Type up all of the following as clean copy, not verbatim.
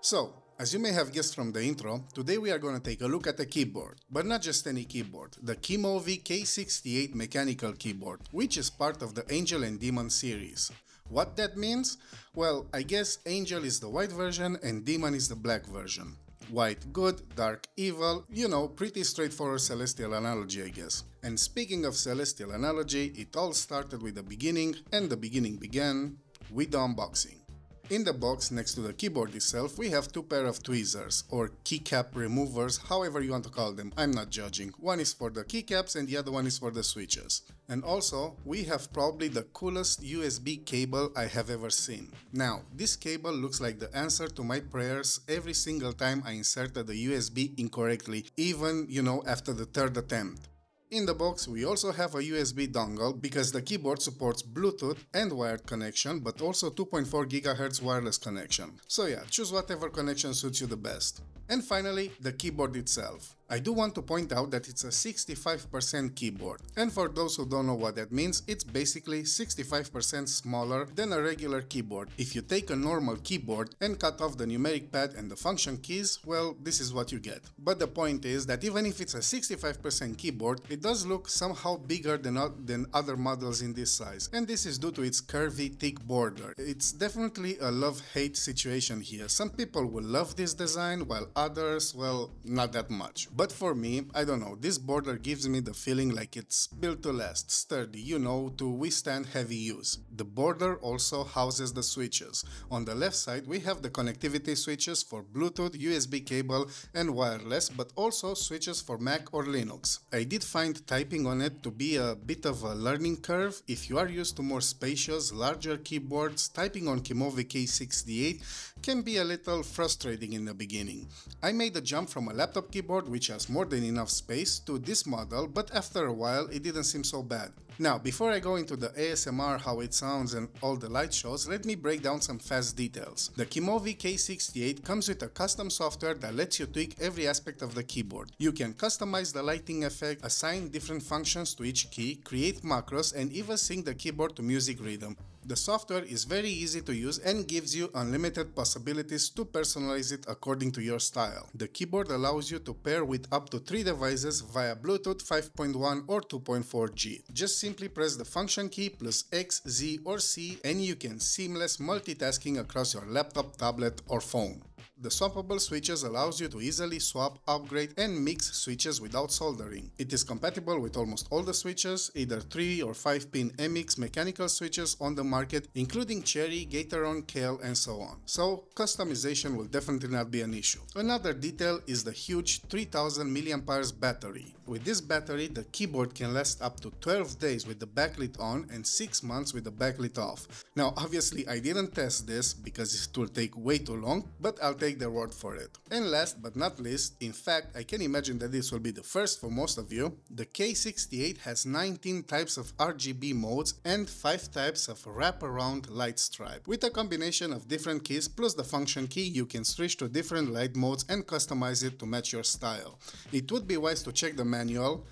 So, as you may have guessed from the intro, today we are going to take a look at a keyboard, but not just any keyboard, the Kemove K68 mechanical keyboard, which is part of the Angel and Demon series. What that means? Well, I guess Angel is the white version and Demon is the black version. White good, dark evil, you know, pretty straightforward celestial analogy, I guess. And speaking of celestial analogy, it all started with the beginning, and the beginning began with the unboxing. In the box next to the keyboard itself, we have two pair of tweezers, or keycap removers, however you want to call them, I'm not judging. One is for the keycaps and the other one is for the switches. And also, we have probably the coolest USB cable I have ever seen. Now, this cable looks like the answer to my prayers every single time I inserted the USB incorrectly, even, after the third attempt. In the box we also have a USB dongle because the keyboard supports Bluetooth and wired connection, but also 2.4 GHz wireless connection. So yeah, choose whatever connection suits you the best. And finally, the keyboard itself. I do want to point out that it's a 65% keyboard, and for those who don't know what that means, it's basically 65% smaller than a regular keyboard. If you take a normal keyboard and cut off the numeric pad and the function keys, well, this is what you get. But the point is that even if it's a 65% keyboard, it does look somehow bigger than other models in this size, and this is due to its curvy, thick border. It's definitely a love-hate situation here. Some people will love this design, while others, well, not that much. But for me, I don't know, this border gives me the feeling like it's built to last, sturdy, to withstand heavy use. The border also houses the switches. On the left side, we have the connectivity switches for Bluetooth, USB cable and wireless, but also switches for Mac or Linux. I did find typing on it to be a bit of a learning curve. If you are used to more spacious, larger keyboards, typing on Kemove K68 can be a little frustrating in the beginning. I made a jump from a laptop keyboard which has more than enough space to this model, but after a while it didn't seem so bad. Now, before I go into the ASMR, how it sounds and all the light shows, let me break down some fast details. The Kemove K68 comes with a custom software that lets you tweak every aspect of the keyboard. You can customize the lighting effect, assign different functions to each key, create macros and even sync the keyboard to music rhythm. The software is very easy to use and gives you unlimited possibilities to personalize it according to your style. The keyboard allows you to pair with up to 3 devices via Bluetooth 5.1 or 2.4G. Just simply press the function key plus X, Z or C and you can seamless multitasking across your laptop, tablet or phone. The swappable switches allows you to easily swap, upgrade and mix switches without soldering. It is compatible with almost all the switches, either 3 or 5 pin MX mechanical switches on the market, including Cherry, Gateron, Kale and so on. So customization will definitely not be an issue. Another detail is the huge 3000 mAh battery. With this battery, the keyboard can last up to 12 days with the backlit on and 6 months with the backlit off. Now obviously I didn't test this because it will take way too long, but I'll take their word for it. And last but not least, in fact I can imagine that this will be the first for most of you, the K68 has 19 types of RGB modes and 5 types of wraparound light stripe. With a combination of different keys plus the function key, you can switch to different light modes and customize it to match your style. It would be wise to check the manual.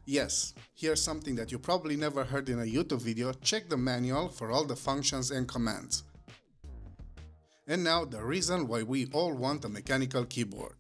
Yes, here's something that you probably never heard in a YouTube video. Check the manual for all the functions and commands. And now the reason why we all want a mechanical keyboard.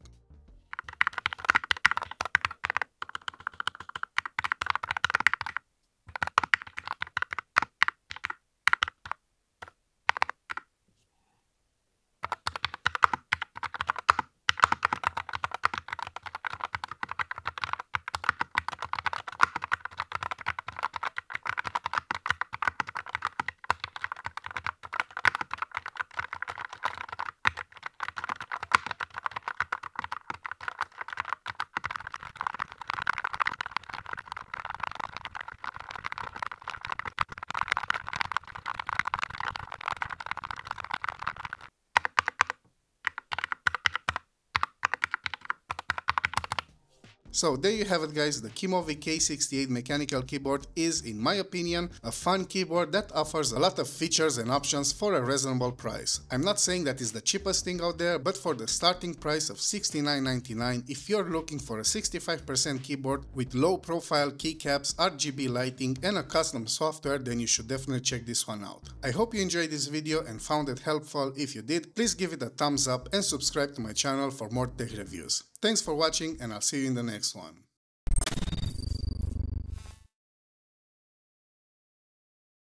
So there you have it guys, the Kemove K68 mechanical keyboard is, in my opinion, a fun keyboard that offers a lot of features and options for a reasonable price. I'm not saying that is the cheapest thing out there, but for the starting price of $69.99, if you're looking for a 65% keyboard with low profile keycaps, RGB lighting and a custom software, then you should definitely check this one out. I hope you enjoyed this video and found it helpful. If you did, please give it a thumbs up and subscribe to my channel for more tech reviews. Thanks for watching and I'll see you in the next one.